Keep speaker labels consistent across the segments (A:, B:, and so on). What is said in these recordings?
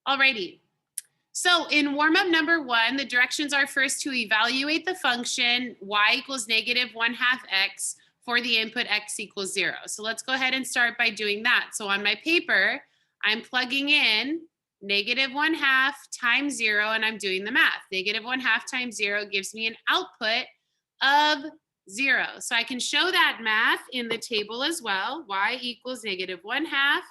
A: Alrighty. So in warm-up number 1, the directions are first to evaluate the function y equals -1/2 x for the input x equals 0. So let's go ahead and start by doing that. So on my paper, I'm plugging in -1/2 times 0, and I'm doing the math. -1/2 times 0 gives me an output of 0. So I can show that math in the table as well. Y equals -1/2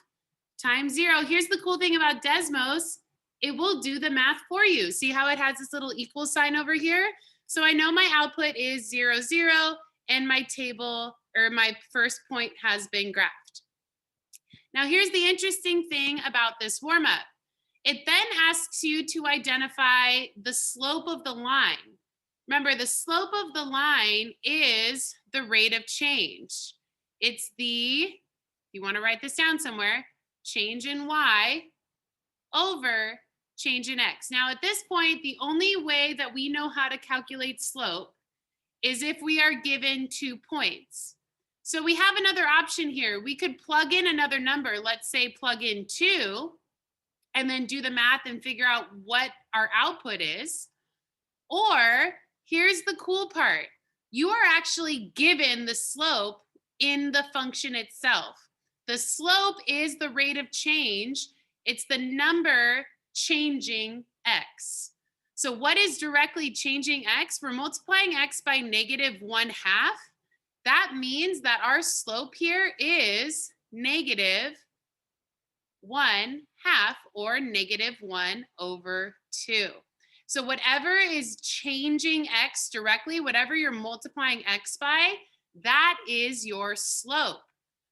A: times 0. Here's the cool thing about Desmos. It will do the math for you. See how it has this little equal sign over here? So I know my output is 0, 0, and my table or my first point has been graphed. Now here's the interesting thing about this warm-up. It then asks you to identify the slope of the line. Remember, the slope of the line is the rate of change. It's the, you want to write this down somewhere, change in y over change in x. Now, at this point, the only way that we know how to calculate slope is if we are given 2 points. So we have another option here. We could plug in another number. Let's say plug in 2 and then do the math and figure out what our output is. Or here's the cool part. You are actually given the slope in the function itself. The slope is the rate of change. It's the number changing x. So what is directly changing x? We're multiplying x by -1/2. That means that our slope here is -1/2 or -1/2. So whatever is changing x directly, whatever you're multiplying x by, that is your slope.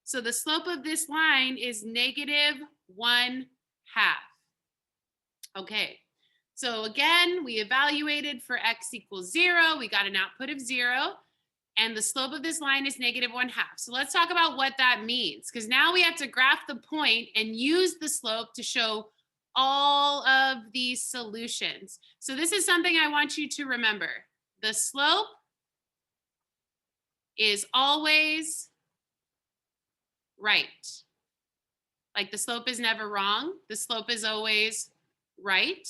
A: So the slope of this line is -1/2. Okay, so again, we evaluated for x equals 0. We got an output of 0. And the slope of this line is -1/2. So let's talk about what that means, because now we have to graph the point and use the slope to show all of these solutions. So this is something I want you to remember. The slope is always right. Like the slope is never wrong. The slope is always right.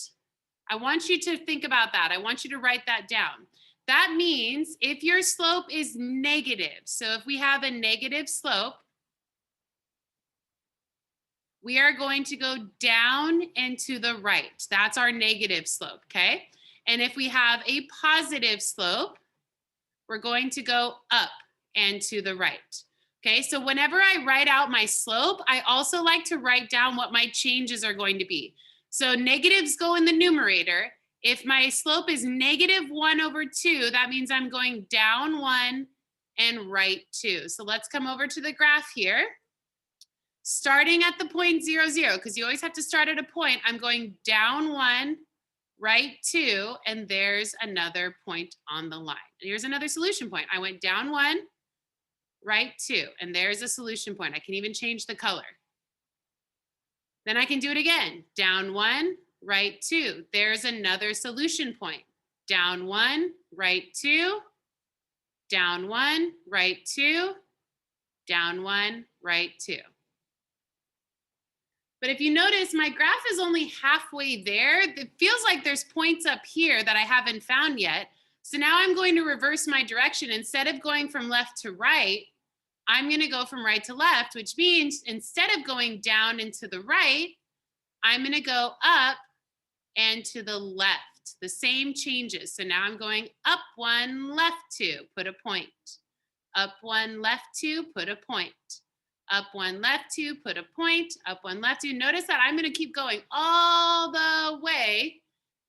A: I want you to think about that. I want you to write that down. That means if your slope is negative, so if we have a negative slope, we are going to go down and to the right. That's our negative slope, okay? And if we have a positive slope, we're going to go up and to the right. Okay, so whenever I write out my slope, I also like to write down what my changes are going to be. So negatives go in the numerator. If my slope is -1/2, that means I'm going down 1 and right 2. So let's come over to the graph here. Starting at the point 0, 0, because you always have to start at a point, I'm going down 1, right 2, and there's another point on the line. Here's another solution point. I went down 1, right 2, and there's a solution point. I can even change the color. Then I can do it again. Down 1, right 2. There's another solution point. Down 1, right 2. Down 1, right 2. Down 1, right 2. But if you notice, my graph is only halfway there. It feels like there's points up here that I haven't found yet. So now I'm going to reverse my direction. Instead of going from left to right, I'm going to go from right to left, which means instead of going down and to the right, I'm going to go up and to the left. The same changes. So now I'm going up 1, left 2, put a point. Up 1, left 2, put a point. Up 1, left 2, put a point. Up 1, left 2. Notice that I'm going to keep going all the way.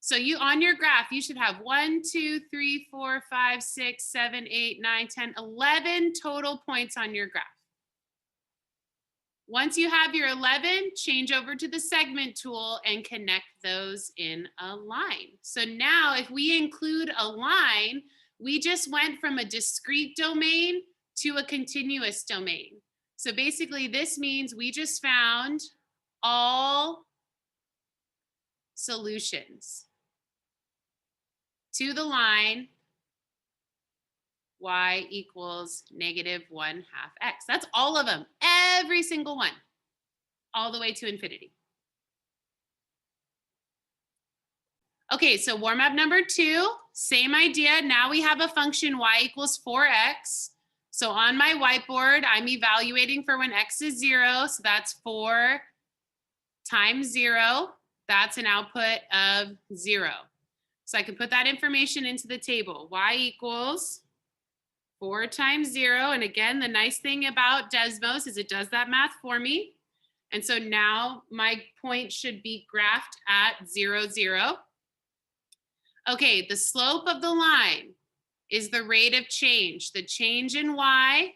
A: So you on your graph, you should have 1, 2, 3, 4, 5, 6, 7, 8, 9, 10, 11 total points on your graph. Once you have your 11, change over to the segment tool and connect those in a line. So now if we include a line, we just went from a discrete domain to a continuous domain. So basically this means we just found all solutions to the line y equals -1/2 x. That's all of them, every single one, all the way to infinity. Okay, so warm up number 2, same idea. Now we have a function y equals 4x. So on my whiteboard, I'm evaluating for when x is 0. So that's 4 times 0. That's an output of 0. So I can put that information into the table. Y equals 4 times 0. And again, the nice thing about Desmos is it does that math for me. And so now my point should be graphed at 0, 0. Okay, the slope of the line is the rate of change, the change in y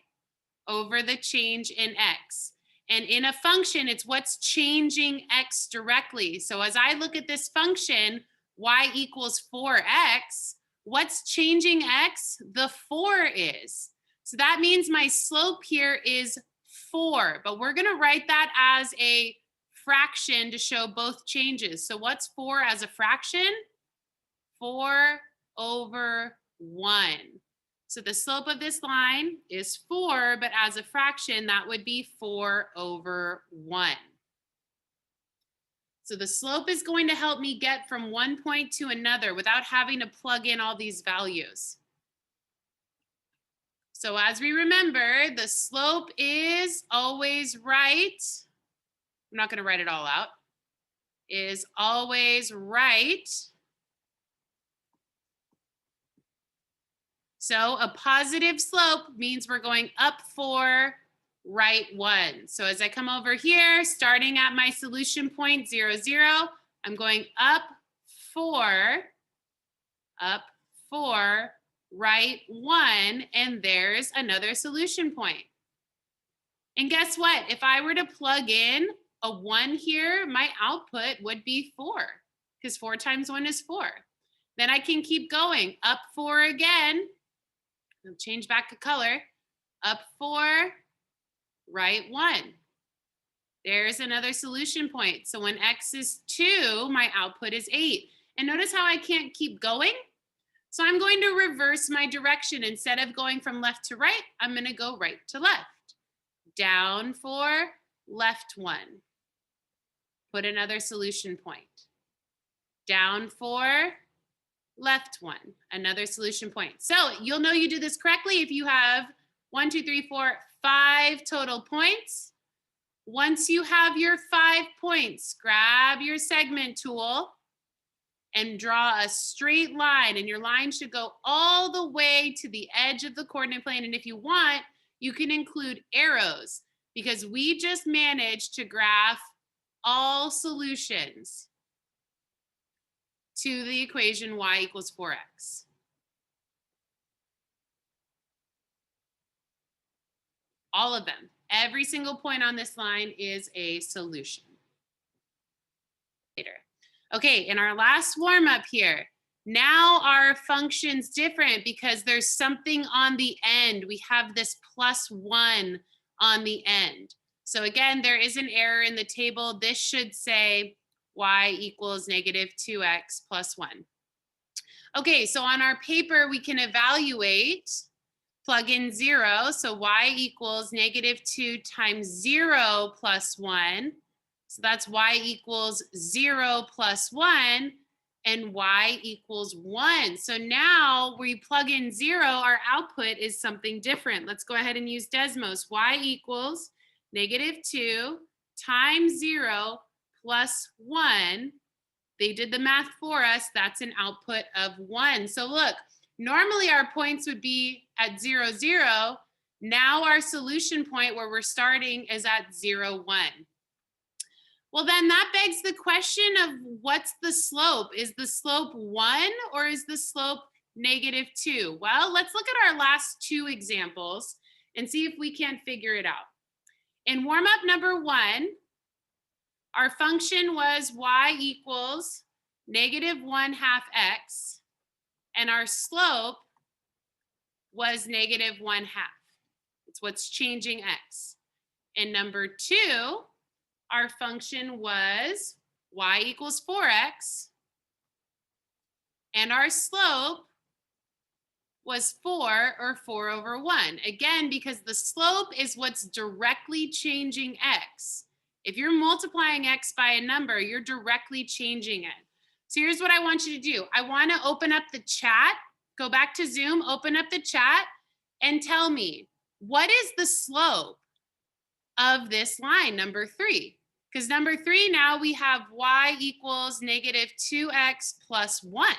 A: over the change in x. And in a function, it's what's changing x directly. So as I look at this function, y equals 4x, what's changing x? The 4 is. So that means my slope here is 4, but we're going to write that as a fraction to show both changes. So what's 4 as a fraction? 4 over 1. So the slope of this line is 4, but as a fraction, that would be 4 over 1. So the slope is going to help me get from one point to another without having to plug in all these values. So as we remember, the slope is always right. I'm not going to write it all out. Is always right. So a positive slope means we're going up 4, right 1. So as I come over here, starting at my solution point 0, 0, I'm going up 4, right 1, and there's another solution point. And guess what? If I were to plug in a 1 here, my output would be 4, because 4 times 1 is 4. Then I can keep going, up 4 again. I'll change back the color. Up 4, right 1. There's another solution point. So when x is 2, my output is 8. And notice how I can't keep going? So I'm going to reverse my direction. Instead of going from left to right, I'm going to go right to left. Down 4, left 1. Put another solution point. Down 4, left 1, another solution point. So you'll know you do this correctly if you have 1, 2, 3, 4, 5 total points. Once you have your 5 points, grab your segment tool and draw a straight line. And your line should go all the way to the edge of the coordinate plane. And if you want, you can include arrows because we just managed to graph all solutions to the equation y equals 4x. All of them. Every single point on this line is a solution. Okay, in our last warm up here, now our function's different because there's something on the end. We have this +1 on the end. So again, there is an error in the table. This should say y equals -2x plus 1. Okay, so on our paper, we can evaluate, plug in 0. So y equals -2 times 0 plus 1. So that's y equals 0 plus 1, and y equals 1. So now we plug in 0, our output is something different. Let's go ahead and use Desmos. Y equals -2 times 0 plus 1. They did the math for us. That's an output of 1. So look, normally our points would be at 0, 0. Now our solution point where we're starting is at 0, 1. Well, then that begs the question of what's the slope? Is the slope 1 or is the slope -2? Well, let's look at our last 2 examples and see if we can't figure it out. In warm up number 1, our function was y equals -1/2 x, and our slope was -1/2. It's what's changing x. In number 2, our function was y equals 4x, and our slope was 4, or 4 over 1. Again, because the slope is what's directly changing x. If you're multiplying x by a number, you're directly changing it. So here's what I want you to do. I want to open up the chat, go back to Zoom, open up the chat, and tell me, what is the slope of this line, number 3? Because number 3, now we have y equals negative 2x plus 1.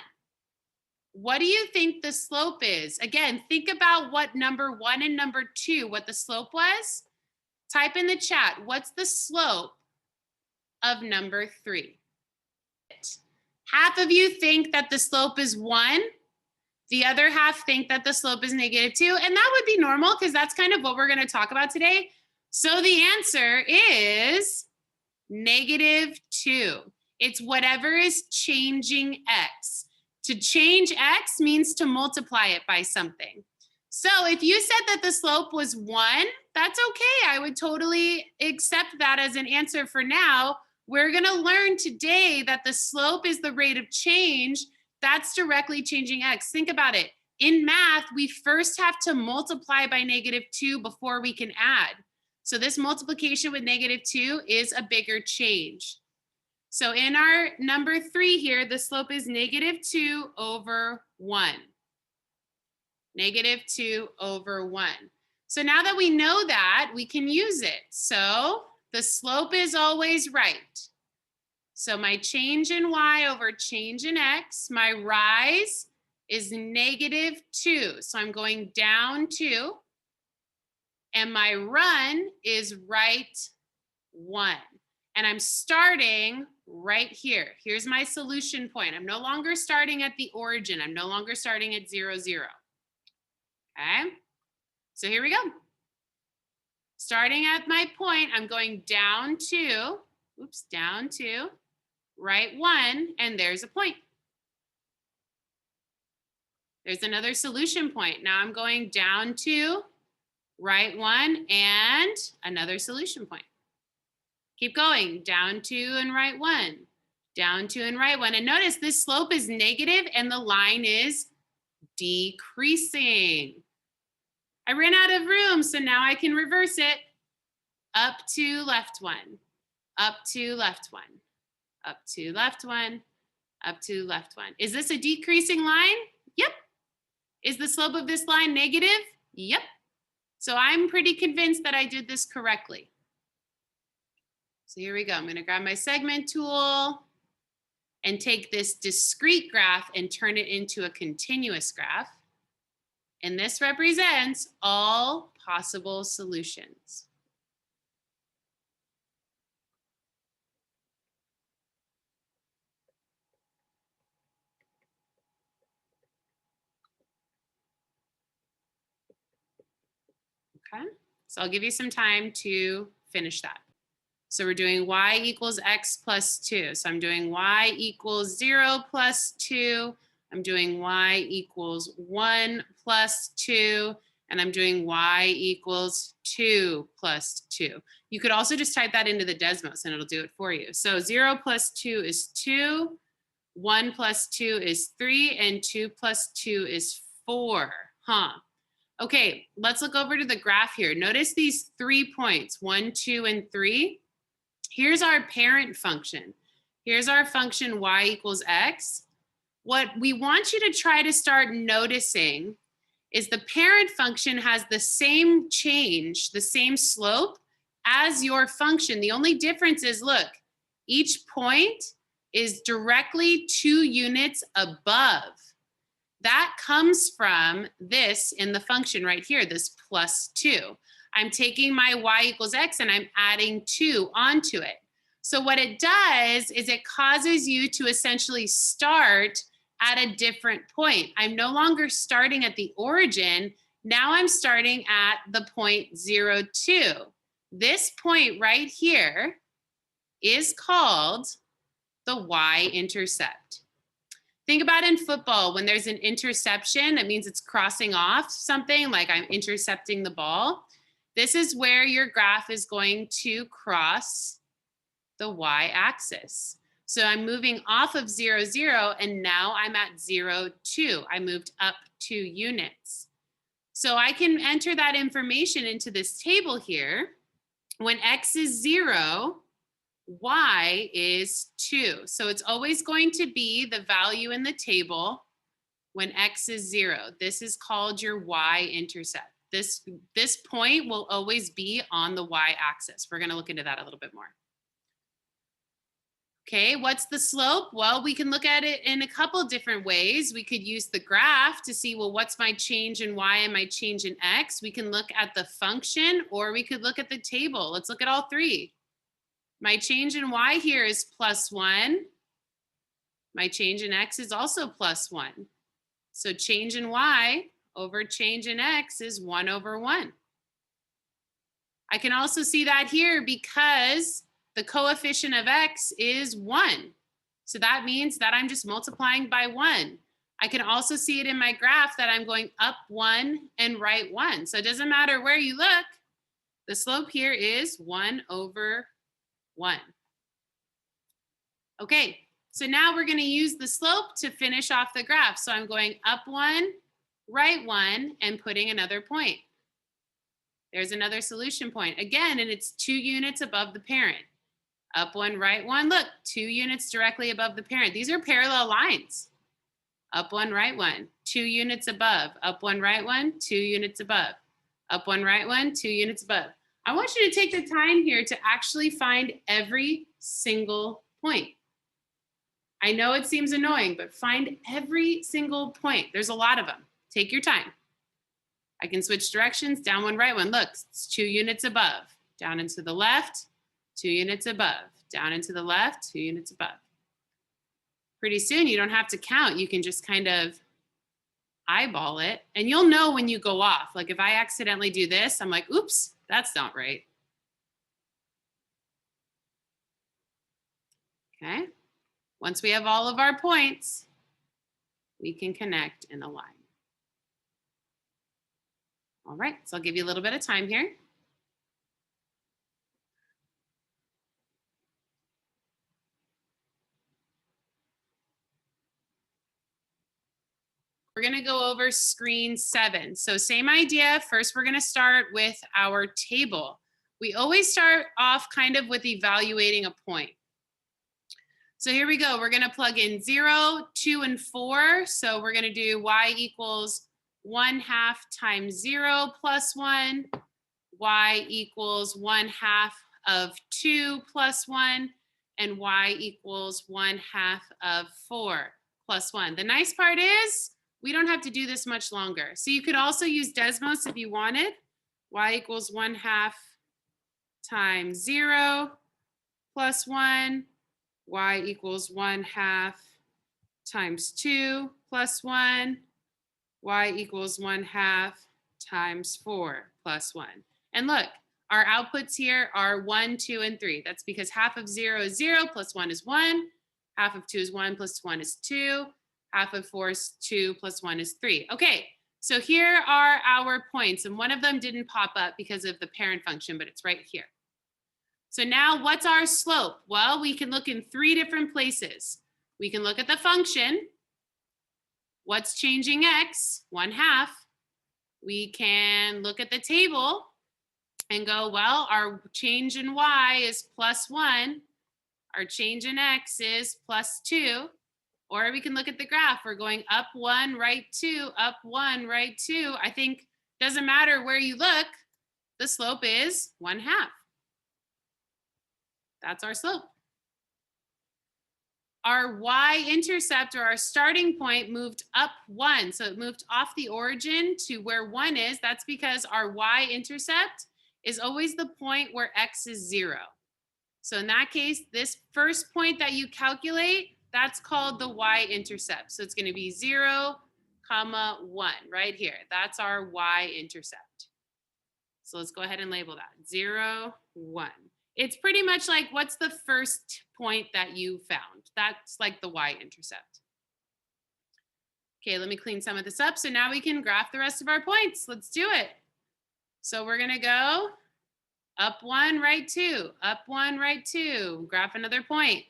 A: What do you think the slope is? Again, think about what number 1 and number 2, what the slope was. Type in the chat, what's the slope of number 3? Half of you think that the slope is 1. The other half think that the slope is negative 2. And that would be normal because that's kind of what we're going to talk about today. So the answer is negative 2. It's whatever is changing x. To change x means to multiply it by something. So if you said that the slope was 1, that's okay. I would totally accept that as an answer for now. We're going to learn today that the slope is the rate of change. That's directly changing x. Think about it. In math, we first have to multiply by negative 2 before we can add. So this multiplication with negative 2 is a bigger change. So in our number 3 here, the slope is negative 2 over 1. Negative 2 over 1. So now that we know that, we can use it. So the slope is always right. So my change in y over change in x, my rise is negative 2. So I'm going down 2. And my run is right 1. And I'm starting right here. Here's my solution point. I'm no longer starting at the origin. I'm no longer starting at 0, 0. Okay, so here we go. Starting at my point, I'm going down 2, down 2, right 1, and there's a point. There's another solution point. Now I'm going down 2, right 1, and another solution point. Keep going, down 2 and right 1, down 2 and right 1. And notice this slope is negative and the line is decreasing. I ran out of room, so now I can reverse it. Up 2, left 1, up 2, left 1, up 2, left 1, up 2, left 1. Is this a decreasing line? Yep. Is the slope of this line negative? Yep. So I'm pretty convinced that I did this correctly. So here we go. I'm going to grab my segment tool and take this discrete graph and turn it into a continuous graph. And this represents all possible solutions. Okay, so I'll give you some time to finish that. So we're doing y equals x plus 2. So I'm doing y equals 0 plus 2. I'm doing y equals 1 plus 2. And I'm doing y equals 2 plus 2. You could also just type that into the Desmos and it'll do it for you. So 0 plus 2 is 2. 1 plus 2 is 3. And 2 plus 2 is 4. Okay, let's look over to the graph here. Notice these 3 points, 1, 2, and 3. Here's our parent function. Here's our function y equals x. What we want you to try to start noticing is the parent function has the same change, the same slope as your function. The only difference is, look, each point is directly 2 units above. That comes from this in the function right here, this plus 2. I'm taking my y equals x and I'm adding 2 onto it. So what it does is it causes you to essentially start at a different point. I'm no longer starting at the origin. Now I'm starting at the point 0, 2. This point right here is called the Y-intercept. Think about in football, when there's an interception, that means it's crossing off something, like I'm intercepting the ball. This is where your graph is going to cross the y-axis. So I'm moving off of 0, 0, and now I'm at 0, 2. I moved up 2 units. So I can enter that information into this table here. When x is 0, y is 2. So it's always going to be the value in the table when x is 0. This is called your y-intercept. This point will always be on the y-axis. We're going to look into that a little bit more. Okay, what's the slope? Well, we can look at it in a couple different ways. We could use the graph to see, well, what's my change in y and my change in x? We can look at the function, or we could look at the table. Let's look at all three. My change in y here is +1. My change in x is also +1. So change in y over change in x is 1/1. I can also see that here because the coefficient of x is 1. So that means that I'm just multiplying by 1. I can also see it in my graph that I'm going up 1 and right 1. So it doesn't matter where you look. The slope here is 1/1. Okay, so now we're going to use the slope to finish off the graph. So I'm going up 1, right 1, and putting another point. There's another solution point. Again, and it's 2 units above the parent. Up 1, right 1. Look, 2 units directly above the parent. These are parallel lines. Up 1, right 1. 2 units above. Up 1, right 1. 2 units above. Up 1, right 1. 2 units above. I want you to take the time here to actually find every single point. I know it seems annoying, but find every single point. There's a lot of them. Take your time. I can switch directions. Down 1, right 1. Look, it's 2 units above. Down and to the left. 2 units above, down and to the left, 2 units above. Pretty soon you don't have to count. You can just kind of eyeball it, and you'll know when you go off. Like if I accidentally do this, I'm like, oops, that's not right. Okay. Once we have all of our points, we can connect in a line. All right, so I'll give you a little bit of time here. We're going to go over screen 7. So same idea. First, we're going to start with our table. We always start off kind of with evaluating a point. So here we go. We're going to plug in 0, 2, and 4. So we're going to do y equals 1/2 times 0 plus 1. Y equals 1/2 of 2 plus 1. And y equals 1/2 of 4 plus 1. The nice part is, we don't have to do this much longer. So you could also use Desmos if you wanted. Y equals 1/2 times 0 plus 1. Y equals 1/2 times 2 plus 1. Y equals 1/2 times 4 plus 1. And look, our outputs here are 1, 2, and 3. That's because half of 0 is 0 plus 1 is 1. Half of 2 is 1 plus 1 is 2. Half of 4 is 2 plus 1 is 3. Okay, so here are our points, and one of them didn't pop up because of the parent function, but it's right here. So now what's our slope? Well, we can look in 3 different places. We can look at the function. What's changing x? 1/2. We can look at the table and go, well, our change in y is +1. Our change in x is +2. Or we can look at the graph. We're going up 1, right 2, up 1, right 2. I think doesn't matter where you look, the slope is 1/2. That's our slope. Our y-intercept, or our starting point, moved up 1. So it moved off the origin to where 1 is. That's because our y-intercept is always the point where x is 0. So in that case, this first point that you calculate, that's called the y-intercept. So it's going to be 0, 1 right here. That's our y-intercept. So let's go ahead and label that 0, 1. It's pretty much like, what's the first point that you found? That's like the y-intercept. Okay, let me clean some of this up. So now we can graph the rest of our points. Let's do it. So we're going to go up 1, right 2, up 1, right 2, graph another point.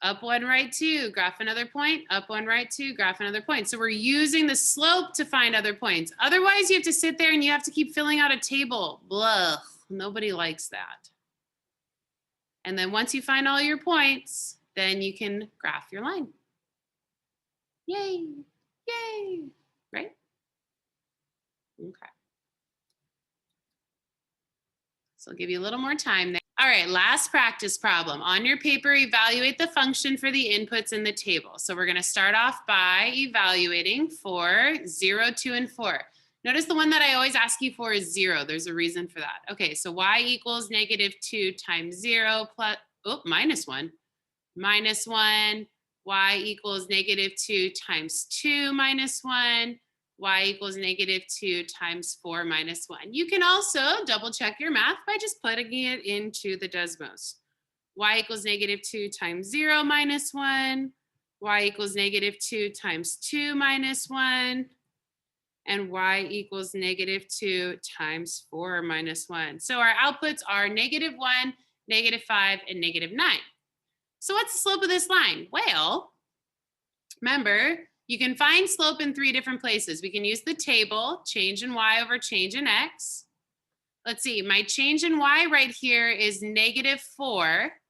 A: Up 1, right 2, graph another point. Up 1, right 2, graph another point. So we're using the slope to find other points. Otherwise, you have to sit there and you have to keep filling out a table. Blah. Nobody likes that. And then once you find all your points, then you can graph your line. Yay, yay, right? Okay. So I'll give you a little more time there. All right, last practice problem. On your paper, evaluate the function for the inputs in the table. So we're gonna start off by evaluating for 0, 2, and 4. Notice the one that I always ask you for is 0. There's a reason for that. Okay, so y equals -2 times 0 plus, minus 1. Minus 1, y equals -2 times 2 minus 1. Y equals -2 times 4 minus 1. You can also double check your math by just putting it into the Desmos. Y equals -2 times 0 minus 1. Y equals -2 times 2 minus 1. And y equals -2 times 4 minus 1. So our outputs are -1, -5, and -9. So what's the slope of this line? Well, remember, you can find slope in 3 different places. We can use the table, change in y over change in x. Let's see, my change in y right here is -4,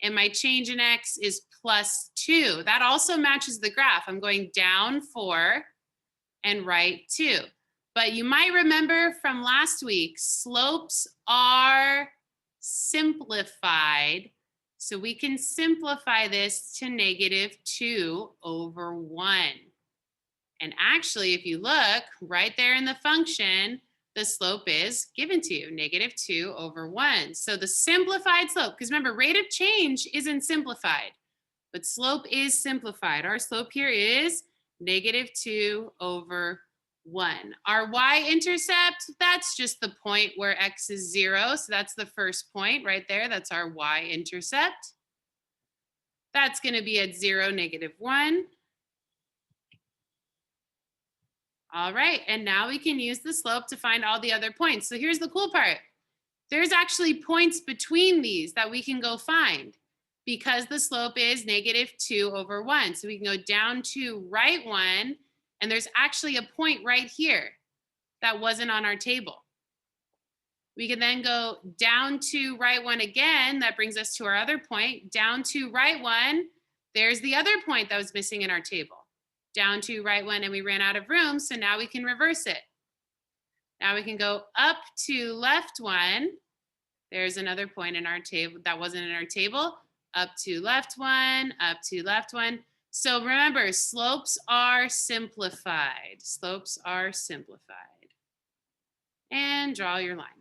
A: and my change in x is +2. That also matches the graph. I'm going down 4 and right 2. But you might remember from last week, slopes are simplified. So we can simplify this to -2 over 1. And actually, if you look right there in the function, the slope is given to you, -2 over 1. So the simplified slope, because remember, rate of change isn't simplified, but slope is simplified. Our slope here is -2 over 1. Our y-intercept, that's just the point where x is 0. So that's the first point right there. That's our y-intercept. That's going to be at 0, -1. All right, and now we can use the slope to find all the other points. So here's the cool part. There's actually points between these that we can go find because the slope is -2 over 1. So we can go down to right 1, and there's actually a point right here that wasn't on our table. We can then go down to right 1 again. That brings us to our other point. Down to right 1, there's the other point that was missing in our table. Down to right 1, and we ran out of room, so now we can reverse it. Now we can go up to left 1. There's another point in our table that wasn't in our table. Up to left 1, up to left 1. So remember, slopes are simplified. Slopes are simplified. And draw your line.